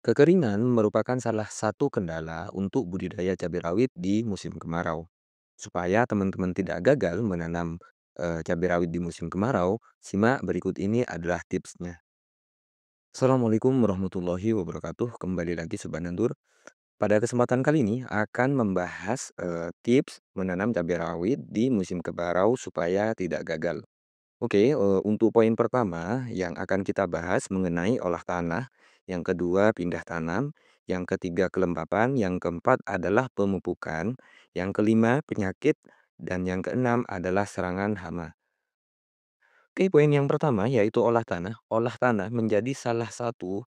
Kekeringan merupakan salah satu kendala untuk budidaya cabai rawit di musim kemarau. Supaya teman-teman tidak gagal menanam cabai rawit di musim kemarau, simak berikut ini adalah tipsnya. Assalamualaikum warahmatullahi wabarakatuh. Kembali lagi Sobat Nandur. Pada kesempatan kali ini akan membahas tips menanam cabai rawit di musim kemarau supaya tidak gagal. Oke, untuk poin pertama yang akan kita bahas mengenai olah tanah, yang kedua pindah tanam, yang ketiga kelembapan, yang keempat adalah pemupukan, yang kelima penyakit, dan yang keenam adalah serangan hama. Oke, poin yang pertama yaitu olah tanah. Olah tanah menjadi salah satu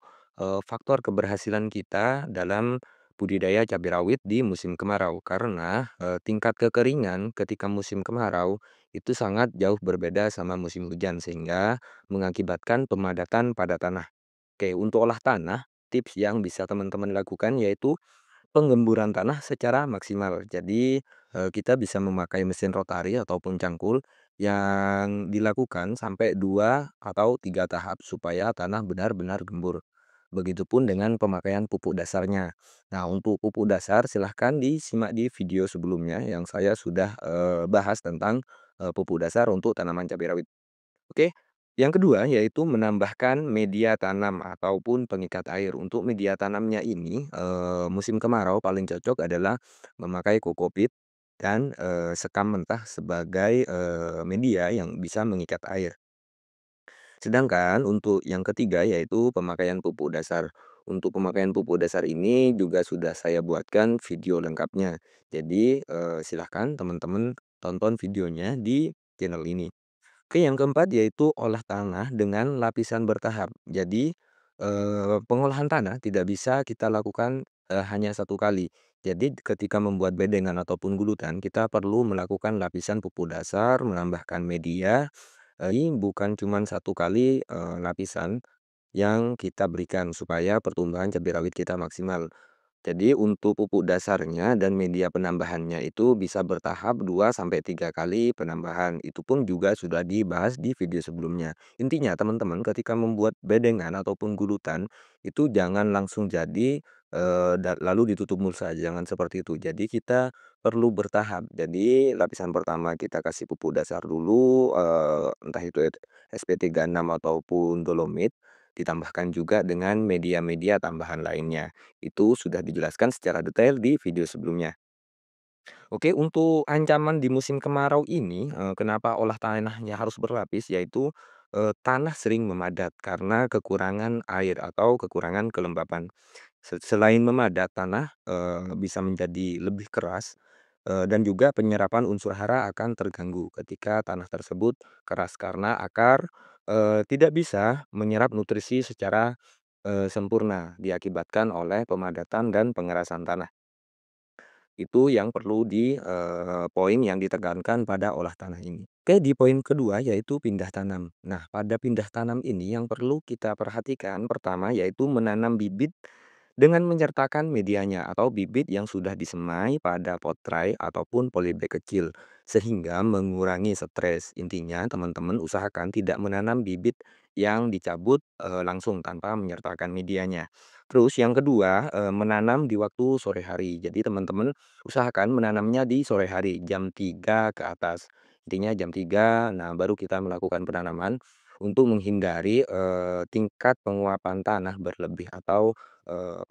faktor keberhasilan kita dalam budidaya cabai rawit di musim kemarau karena tingkat kekeringan ketika musim kemarau itu sangat jauh berbeda sama musim hujan sehingga mengakibatkan pemadatan pada tanah. Oke, untuk olah tanah, tips yang bisa teman-teman lakukan yaitu penggemburan tanah secara maksimal. Jadi, kita bisa memakai mesin rotari ataupun cangkul yang dilakukan sampai 2 atau 3 tahap supaya tanah benar-benar gembur. Begitupun dengan pemakaian pupuk dasarnya. Nah, untuk pupuk dasar silahkan disimak di video sebelumnya yang saya sudah, bahas tentang, pupuk dasar untuk tanaman cabai rawit. Oke, yang kedua yaitu menambahkan media tanam ataupun pengikat air. Untuk media tanamnya ini, musim kemarau paling cocok adalah memakai kokopit dan, sekam mentah sebagai, media yang bisa mengikat air. Sedangkan untuk yang ketiga yaitu pemakaian pupuk dasar. Untuk pemakaian pupuk dasar ini juga sudah saya buatkan video lengkapnya. Jadi, silahkan teman-teman tonton videonya di channel ini. Oke, yang keempat yaitu olah tanah dengan lapisan bertahap. Jadi, pengolahan tanah tidak bisa kita lakukan, hanya satu kali. Jadi ketika membuat bedengan ataupun gulutan, kita perlu melakukan lapisan pupuk dasar, menambahkan media, ini bukan cuman satu kali, lapisan yang kita berikan supaya pertumbuhan cabai rawit kita maksimal. Jadi untuk pupuk dasarnya dan media penambahannya itu bisa bertahap 2 sampai 3 kali penambahan. Itu pun juga sudah dibahas di video sebelumnya. Intinya teman-teman ketika membuat bedengan ataupun gulutan itu jangan langsung jadi lalu ditutup mulsa, jangan seperti itu. Jadi kita perlu bertahap. Jadi lapisan pertama kita kasih pupuk dasar dulu, entah itu SP36 ataupun dolomit, ditambahkan juga dengan media-media tambahan lainnya. Itu sudah dijelaskan secara detail di video sebelumnya. Oke, untuk ancaman di musim kemarau ini, kenapa olah tanahnya harus berlapis, yaitu, tanah sering memadat karena kekurangan air atau kekurangan kelembapan. Selain memadat, tanah, bisa menjadi lebih keras, dan juga penyerapan unsur hara akan terganggu ketika tanah tersebut keras karena akar, tidak bisa menyerap nutrisi secara, sempurna diakibatkan oleh pemadatan dan pengerasan tanah. Itu yang perlu poin yang ditekankan pada olah tanah ini. Oke, di poin kedua yaitu pindah tanam. Nah, pada pindah tanam ini yang perlu kita perhatikan pertama yaitu menanam bibit dengan menyertakan medianya atau bibit yang sudah disemai pada pot tray ataupun polybag kecil sehingga mengurangi stres. Intinya teman-teman usahakan tidak menanam bibit yang dicabut langsung tanpa menyertakan medianya. Terus yang kedua, menanam di waktu sore hari. Jadi teman-teman usahakan menanamnya di sore hari jam 3 ke atas. Intinya jam 3, nah baru kita melakukan penanaman untuk menghindari tingkat penguapan tanah berlebih atau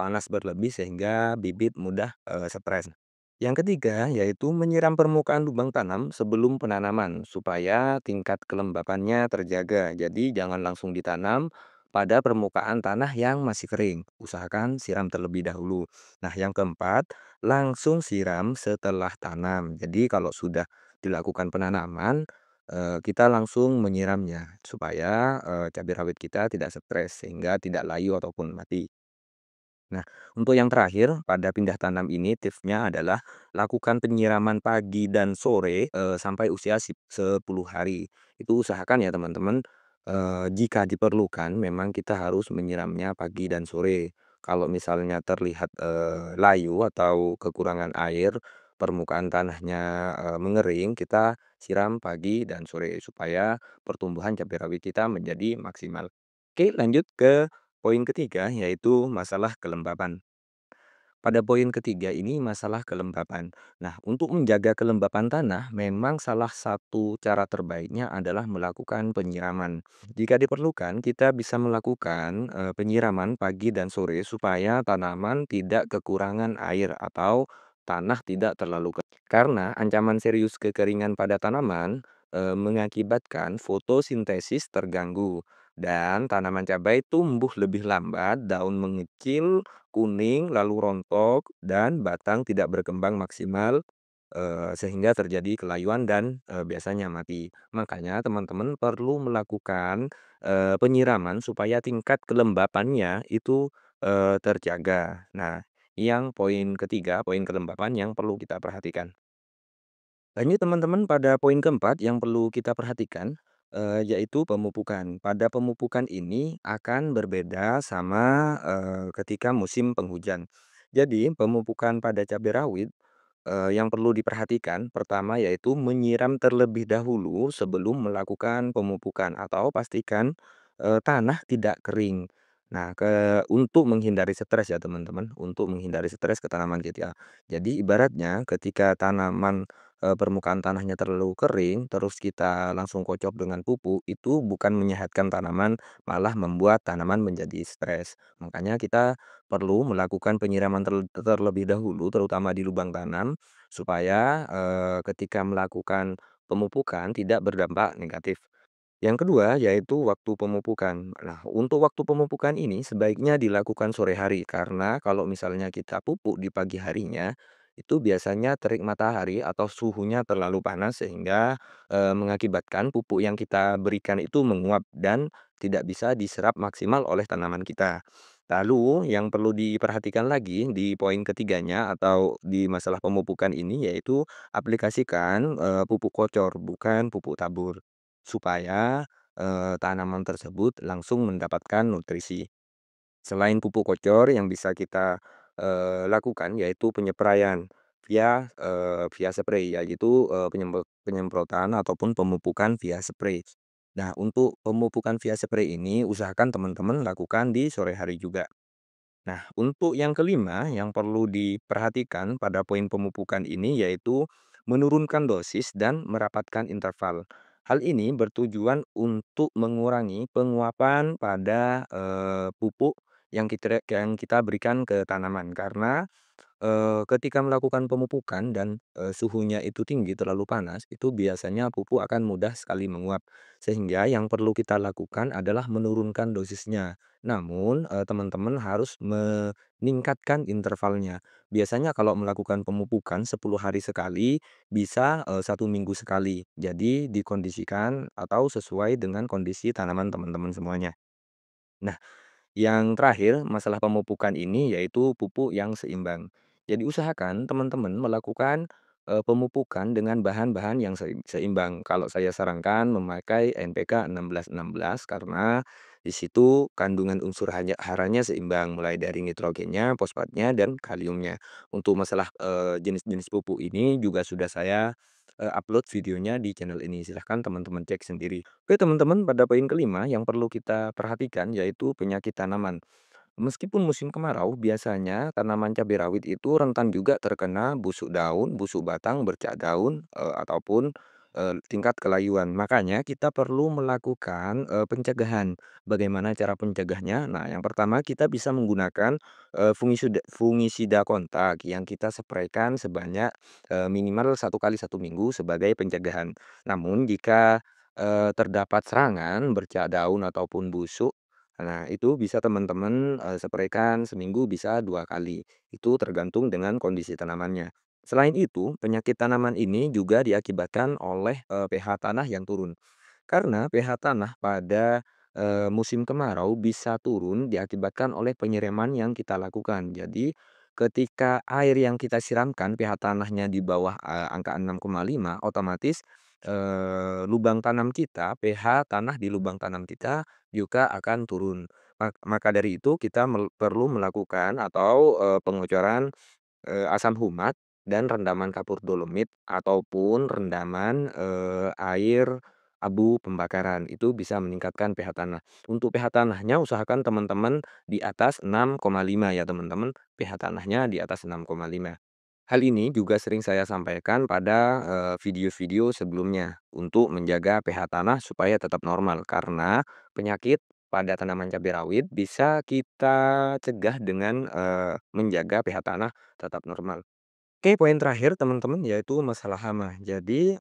panas berlebih sehingga bibit mudah stres. Yang ketiga yaitu menyiram permukaan lubang tanam sebelum penanaman supaya tingkat kelembapannya terjaga. Jadi jangan langsung ditanam pada permukaan tanah yang masih kering. Usahakan siram terlebih dahulu. Nah, yang keempat, langsung siram setelah tanam. Jadi kalau sudah dilakukan penanaman, kita langsung menyiramnya supaya cabai rawit kita tidak stres sehingga tidak layu ataupun mati. Nah, untuk yang terakhir, pada pindah tanam ini tipsnya adalah lakukan penyiraman pagi dan sore sampai usia 10 hari. Itu usahakan ya teman-teman, jika diperlukan memang kita harus menyiramnya pagi dan sore. Kalau misalnya terlihat layu atau kekurangan air, permukaan tanahnya mengering, kita siram pagi dan sore supaya pertumbuhan cabai rawit kita menjadi maksimal. Oke, lanjut ke Poin ketiga yaitu masalah kelembapan. Pada poin ketiga ini masalah kelembapan. Nah, untuk menjaga kelembapan tanah, memang salah satu cara terbaiknya adalah melakukan penyiraman. Jika diperlukan, kita bisa melakukan penyiraman pagi dan sore supaya tanaman tidak kekurangan air atau tanah tidak terlalu kering. Karena ancaman serius kekeringan pada tanaman mengakibatkan fotosintesis terganggu dan tanaman cabai tumbuh lebih lambat, daun mengecil, kuning, lalu rontok, dan batang tidak berkembang maksimal, sehingga terjadi kelayuan dan, biasanya mati. Makanya teman-teman perlu melakukan, penyiraman supaya tingkat kelembapannya itu, terjaga. Nah, yang poin ketiga, poin kelembapan yang perlu kita perhatikan. Lanjut teman-teman pada poin keempat yang perlu kita perhatikan, yaitu pemupukan. Pada pemupukan ini akan berbeda sama, ketika musim penghujan. Jadi pemupukan pada cabai rawit, yang perlu diperhatikan pertama yaitu menyiram terlebih dahulu sebelum melakukan pemupukan atau pastikan, tanah tidak kering. Nah, untuk menghindari stres ya teman-teman, untuk menghindari stres ke tanaman kita. Jadi ibaratnya ketika tanaman permukaan tanahnya terlalu kering, terus kita langsung kocok dengan pupuk, itu bukan menyehatkan tanaman, malah membuat tanaman menjadi stres. Makanya kita perlu melakukan penyiraman terlebih dahulu, terutama di lubang tanam, supaya ketika melakukan pemupukan tidak berdampak negatif. Yang kedua, yaitu waktu pemupukan. Nah, untuk waktu pemupukan ini sebaiknya dilakukan sore hari, karena kalau misalnya kita pupuk di pagi harinya, itu biasanya terik matahari atau suhunya terlalu panas sehingga mengakibatkan pupuk yang kita berikan itu menguap dan tidak bisa diserap maksimal oleh tanaman kita. Lalu, yang perlu diperhatikan lagi di poin ketiganya atau di masalah pemupukan ini, yaitu aplikasikan pupuk kocor, bukan pupuk tabur supaya, tanaman tersebut langsung mendapatkan nutrisi. Selain pupuk kocor yang bisa kita, lakukan yaitu penyepraian via spray yaitu, penyemprotan ataupun pemupukan via spray. Nah, untuk pemupukan via spray ini usahakan teman-teman lakukan di sore hari juga. Nah, untuk yang kelima yang perlu diperhatikan pada poin pemupukan ini yaitu menurunkan dosis dan merapatkan interval. Hal ini bertujuan untuk mengurangi penguapan pada pupuk yang kita berikan ke tanaman karena ketika melakukan pemupukan dan, suhunya itu tinggi, terlalu panas, itu biasanya pupuk akan mudah sekali menguap. Sehingga yang perlu kita lakukan adalah menurunkan dosisnya. Namun, teman-teman harus meningkatkan intervalnya. Biasanya kalau melakukan pemupukan 10 hari sekali, bisa, 1 minggu sekali. Jadi dikondisikan atau sesuai dengan kondisi tanaman teman-teman semuanya. Nah, yang terakhir, masalah pemupukan ini yaitu pupuk yang seimbang. Jadi usahakan teman-teman melakukan pemupukan dengan bahan-bahan yang seimbang. Kalau saya sarankan memakai NPK 1616 karena di situ kandungan unsur haranya seimbang mulai dari nitrogennya, fosfatnya dan kaliumnya. Untuk masalah jenis-jenis pupuk ini juga sudah saya upload videonya di channel ini. Silahkan teman-teman cek sendiri. Oke teman-teman, pada poin kelima yang perlu kita perhatikan yaitu penyakit tanaman. Meskipun musim kemarau, biasanya tanaman cabai rawit itu rentan juga terkena busuk daun, busuk batang, bercak daun, ataupun tingkat kelayuan. Makanya kita perlu melakukan pencegahan. Bagaimana cara pencegahnya? Nah, yang pertama kita bisa menggunakan fungisida kontak yang kita spraykan sebanyak minimal 1 kali 1 minggu sebagai pencegahan. Namun jika terdapat serangan bercak daun ataupun busuk, nah itu bisa teman-teman spraykan seminggu bisa 2 kali. Itu tergantung dengan kondisi tanamannya. Selain itu, penyakit tanaman ini juga diakibatkan oleh pH tanah yang turun. Karena pH tanah pada musim kemarau bisa turun diakibatkan oleh penyiraman yang kita lakukan. Jadi, ketika air yang kita siramkan pH tanahnya di bawah angka 6,5, otomatis lubang tanam kita, pH tanah di lubang tanam kita juga akan turun. Maka dari itu kita perlu melakukan atau pengocoran asam humat dan rendaman kapur dolomit ataupun rendaman air abu pembakaran. Itu bisa meningkatkan pH tanah. Untuk pH tanahnya usahakan teman-teman di atas 6,5 ya teman-teman, pH tanahnya di atas 6,5. Hal ini juga sering saya sampaikan pada, video-video sebelumnya untuk menjaga pH tanah supaya tetap normal, karena penyakit pada tanaman cabai rawit bisa kita cegah dengan, menjaga pH tanah tetap normal. Oke, poin terakhir teman-teman yaitu masalah hama. Jadi,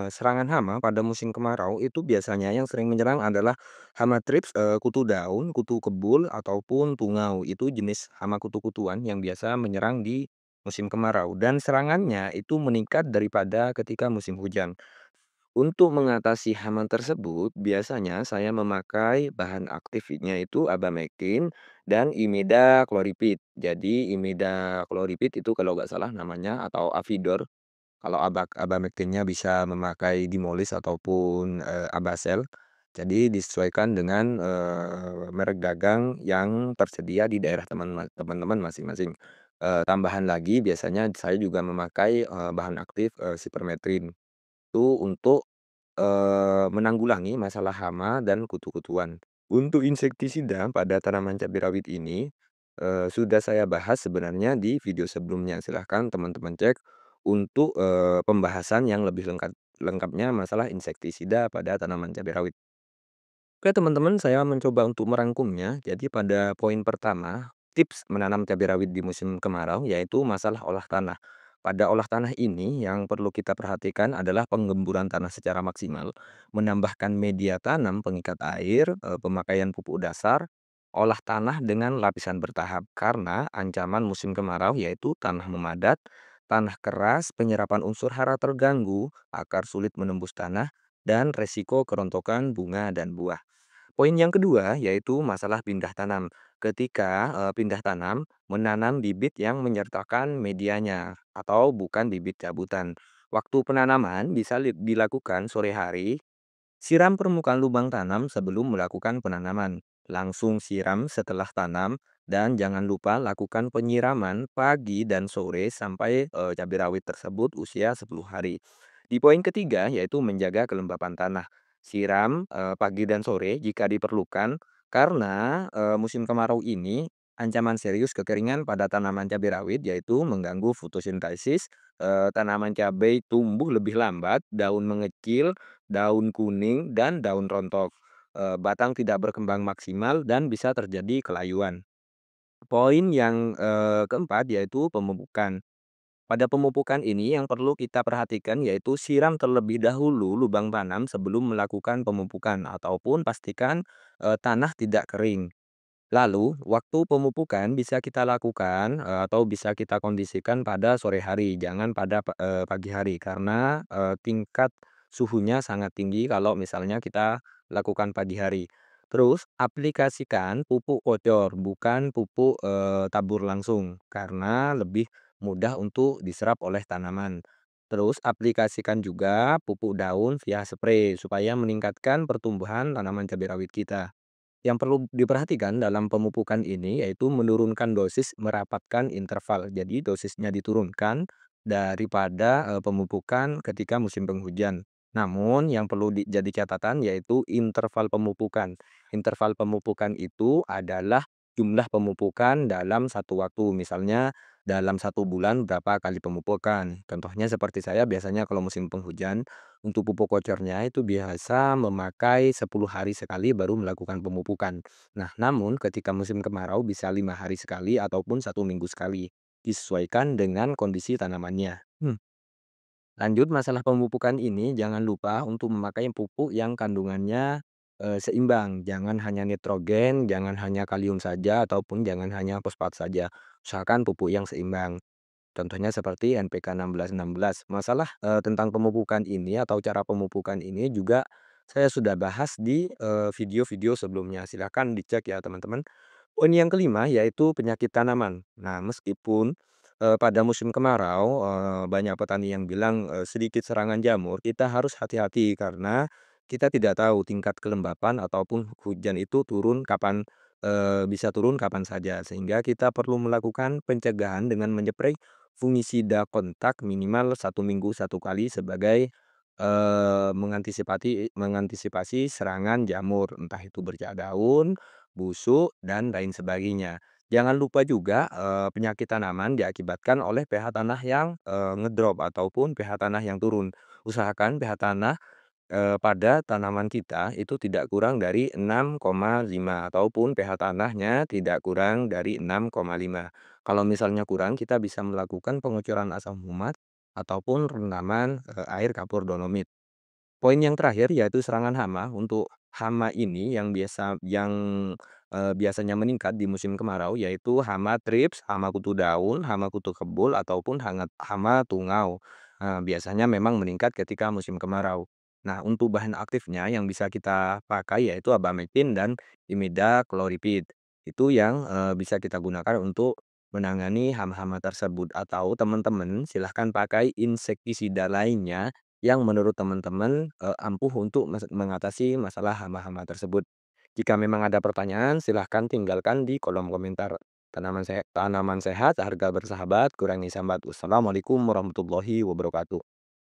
serangan hama pada musim kemarau itu biasanya yang sering menyerang adalah hama trips, kutu daun, kutu kebul, ataupun tungau. Itu jenis hama kutu-kutuan yang biasa menyerang di musim kemarau dan serangannya itu meningkat daripada ketika musim hujan. Untuk mengatasi hama tersebut, biasanya saya memakai bahan aktifnya itu abamectin dan imidacloriprid. Jadi imidacloriprid itu kalau nggak salah namanya atau Avidor. Kalau abamectinnya bisa memakai Dimolis ataupun, Abasel. Jadi disesuaikan dengan, merek dagang yang tersedia di daerah teman-teman masing-masing. Tambahan lagi biasanya saya juga memakai, bahan aktif, Sipermetrin. Itu untuk menanggulangi masalah hama dan kutu-kutuan. Untuk insektisida pada tanaman cabai rawit ini, sudah saya bahas sebenarnya di video sebelumnya. Silahkan teman-teman cek untuk, pembahasan yang lebih lengkapnya masalah insektisida pada tanaman cabai rawit. Oke teman-teman, saya mencoba untuk merangkumnya. Jadi pada poin pertama, tips menanam cabai rawit di musim kemarau yaitu masalah olah tanah. Pada olah tanah ini yang perlu kita perhatikan adalah penggemburan tanah secara maksimal, menambahkan media tanam pengikat air, pemakaian pupuk dasar, olah tanah dengan lapisan bertahap. Karena ancaman musim kemarau yaitu tanah memadat, tanah keras, penyerapan unsur hara terganggu, akar sulit menembus tanah, dan resiko kerontokan bunga dan buah. Poin yang kedua yaitu masalah pindah tanam. Ketika, pindah tanam, menanam bibit yang menyertakan medianya atau bukan bibit cabutan. Waktu penanaman bisa dilakukan sore hari. Siram permukaan lubang tanam sebelum melakukan penanaman. Langsung siram setelah tanam dan jangan lupa lakukan penyiraman pagi dan sore sampai, cabai rawit tersebut usia 10 hari. Di poin ketiga yaitu menjaga kelembapan tanah. Siram, pagi dan sore jika diperlukan karena, musim kemarau ini ancaman serius kekeringan pada tanaman cabai rawit yaitu mengganggu fotosintesis, tanaman cabai tumbuh lebih lambat, daun mengecil, daun kuning, dan daun rontok. Batang tidak berkembang maksimal dan bisa terjadi kelayuan. Poin yang, keempat yaitu pemupukan. Pada pemupukan ini yang perlu kita perhatikan yaitu siram terlebih dahulu lubang tanam sebelum melakukan pemupukan ataupun pastikan, tanah tidak kering. Lalu, waktu pemupukan bisa kita lakukan, atau bisa kita kondisikan pada sore hari, jangan pada pagi hari karena, tingkat suhunya sangat tinggi kalau misalnya kita lakukan pagi hari. Terus aplikasikan pupuk kocor, bukan pupuk, tabur langsung, karena lebih mudah untuk diserap oleh tanaman. Terus aplikasikan juga pupuk daun via spray supaya meningkatkan pertumbuhan tanaman cabai rawit kita. Yang perlu diperhatikan dalam pemupukan ini yaitu menurunkan dosis, merapatkan interval. Jadi dosisnya diturunkan daripada, pemupukan ketika musim penghujan. Namun yang perlu jadi catatan yaitu interval pemupukan. Interval pemupukan itu adalah jumlah pemupukan dalam satu waktu. Misalnya dalam 1 bulan berapa kali pemupukan. Contohnya seperti saya biasanya kalau musim penghujan untuk pupuk kocornya itu biasa memakai 10 hari sekali baru melakukan pemupukan. Nah, namun ketika musim kemarau bisa 5 hari sekali ataupun 1 minggu sekali, disesuaikan dengan kondisi tanamannya. Lanjut masalah pemupukan ini jangan lupa untuk memakai pupuk yang kandungannya, seimbang. Jangan hanya nitrogen, jangan hanya kalium saja, ataupun jangan hanya fosfat saja. Usahakan pupuk yang seimbang. Contohnya seperti NPK 1616. Masalah, tentang pemupukan ini atau cara pemupukan ini juga saya sudah bahas di, video-video sebelumnya. Silahkan dicek ya teman-teman. Poin yang kelima yaitu penyakit tanaman. Nah, meskipun, pada musim kemarau, banyak petani yang bilang, sedikit serangan jamur, kita harus hati-hati karena kita tidak tahu tingkat kelembapan ataupun hujan itu turun kapan, bisa turun kapan saja. Sehingga kita perlu melakukan pencegahan dengan menyeprai fungisida kontak minimal 1 minggu 1 kali sebagai mengantisipasi serangan jamur, entah itu bercak daun, busuk, dan lain sebagainya. Jangan lupa juga, penyakit tanaman diakibatkan oleh pH tanah yang, ngedrop ataupun pH tanah yang turun. Usahakan pH tanah pada tanaman kita itu tidak kurang dari 6,5 ataupun pH tanahnya tidak kurang dari 6,5. Kalau misalnya kurang, kita bisa melakukan pengucuran asam humat ataupun rendaman, air kapur dolomit. Poin yang terakhir yaitu serangan hama. Untuk hama ini yang biasanya meningkat di musim kemarau yaitu hama trips, hama kutu daun, hama kutu kebul, ataupun hama tungau. Biasanya memang meningkat ketika musim kemarau. Nah, untuk bahan aktifnya yang bisa kita pakai yaitu abamectin dan imidacloriprid. Itu yang, bisa kita gunakan untuk menangani hama-hama tersebut, atau teman-teman silahkan pakai insektisida lainnya yang menurut teman-teman, ampuh untuk mengatasi masalah hama-hama tersebut. Jika memang ada pertanyaan, silahkan tinggalkan di kolom komentar. Tanaman sehat, harga bersahabat, kurangi sambat. Wassalamualaikum warahmatullahi wabarakatuh.